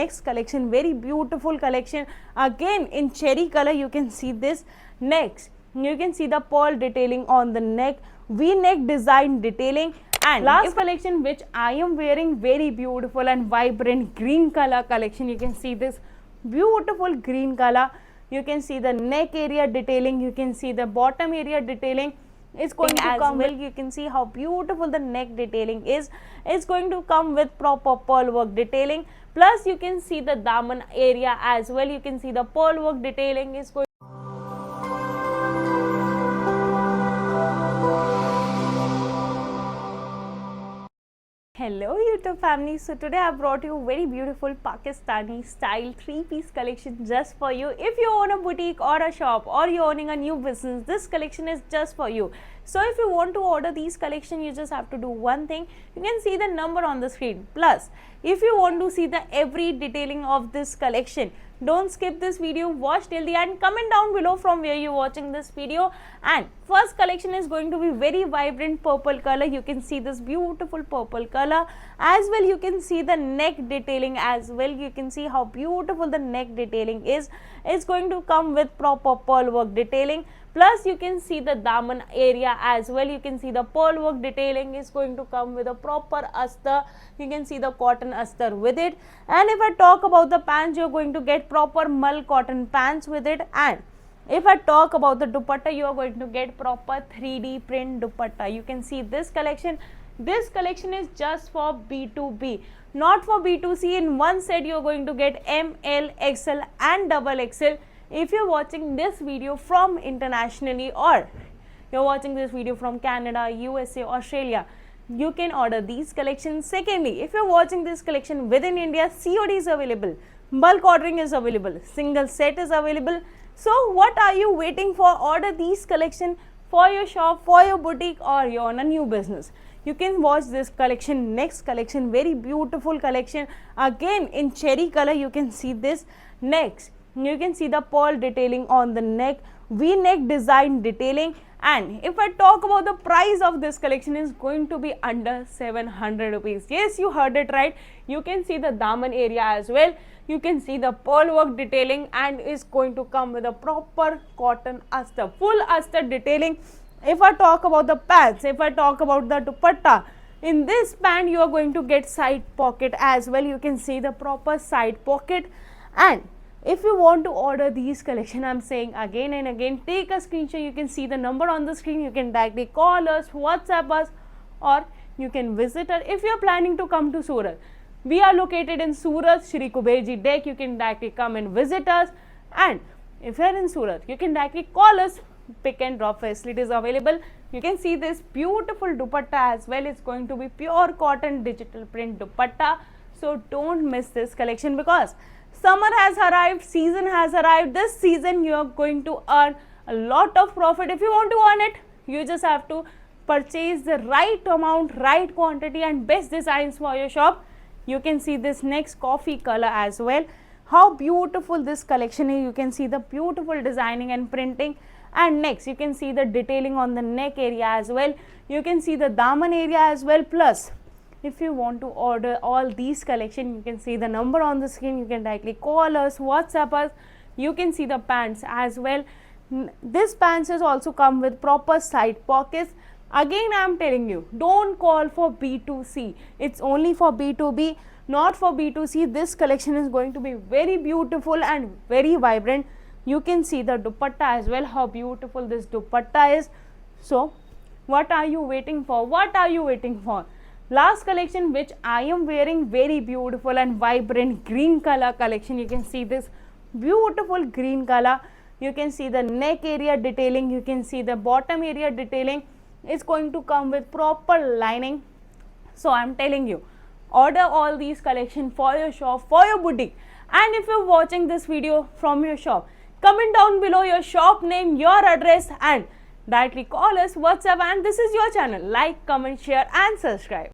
next collection, very beautiful collection, again in cherry color. You can see this. Next you can see the pearl detailing on the neck, v-neck design detailing. And last collection which I am wearing, very beautiful and vibrant green color collection. You can see this beautiful green color. You can see the neck area detailing, you can see the bottom area detailing. It's going to come well. You can see how beautiful the neck detailing is. It's going to come with proper pearl work detailing. Plus you can see the daman area as well. You can see the pearl work detailing is going. Hello YouTube family. So today I brought you a very beautiful Pakistani style 3-piece collection just for you. If you own a boutique or a shop or you're owning a new business, this collection is just for you. So if you want to order these collection, you just have to do one thing. You can see the number on the screen. Plus if you want to see the every detailing of this collection, don't skip this video, watch till the end, comment down below from where you're watching this video. And first collection is going to be very vibrant purple color. You can see this beautiful purple color as well. You can see the neck detailing as well. You can see how beautiful the neck detailing is. It's going to come with proper pearl work detailing. Plus you can see the daman area as well. You can see the pearl work detailing is going to come with a proper astar. You can see the cotton astar with it. And if I talk about the pants, you're going to get proper mull cotton pants with it. And if I talk about the dupatta, you are going to get proper 3D print dupatta. You can see this collection. This collection is just for B2B, not for B2C. In one set you are going to get M, L, XL and XXL. If you're watching this video from internationally or you're watching this video from Canada, USA, Australia, you can order these collections. Secondly, if you're watching this collection within India, COD is available, bulk ordering is available, single set is available. So what are you waiting for? Order these collection for your shop, for your boutique, or you're on a new business. You can watch this collection. Next collection, very beautiful collection, again in cherry color. You can see this. Next you can see the pearl detailing on the neck, v-neck design detailing. And if I talk about the price of this collection, is going to be under 700 rupees. Yes, you heard it right. You can see the daman area as well. You can see the pearl work detailing and is going to come with a proper cotton astar, full astar detailing. If I talk about the pants, if I talk about the dupatta, in this pant you are going to get side pocket as well. You can see the proper side pocket. And if you want to order these collection, I'm saying again and again, take a screenshot. You can see the number on the screen. You can directly call us, WhatsApp us, or you can visit us. If you're planning to come to Surat, we are located in Surat, Shree Kuber deck. You can directly come and visit us. And if you're in Surat, you can directly call us. Pick and drop facilities available. You can see this beautiful dupatta as well. It's going to be pure cotton digital print dupatta. So don't miss this collection because summer has arrived, season has arrived. This season you are going to earn a lot of profit. If you want to earn it, you just have to purchase the right amount, right quantity and best designs for your shop. You can see this next coffee color as well. How beautiful this collection is. You can see the beautiful designing and printing. And next you can see the detailing on the neck area as well. You can see the daman area as well. Plus if you want to order all these collection, you can see the number on the screen. You can directly call us, WhatsApp us. You can see the pants as well. This pants has also come with proper side pockets. Again I am telling you, don't call for B2C. It's only for B2B, not for B2C. This collection is going to be very beautiful and very vibrant. You can see the dupatta as well, how beautiful this dupatta is. So what are you waiting for? What are you waiting for? Last collection which I am wearing, very beautiful and vibrant green color collection. You can see this beautiful green color. You can see the neck area detailing. You can see the bottom area detailing. It's going to come with proper lining. So I'm telling you, order all these collection for your shop, for your boutique. And if you're watching this video from your shop, comment down below your shop name, your address, and directly call us, WhatsApp. And this is your channel. Like, comment, share and subscribe.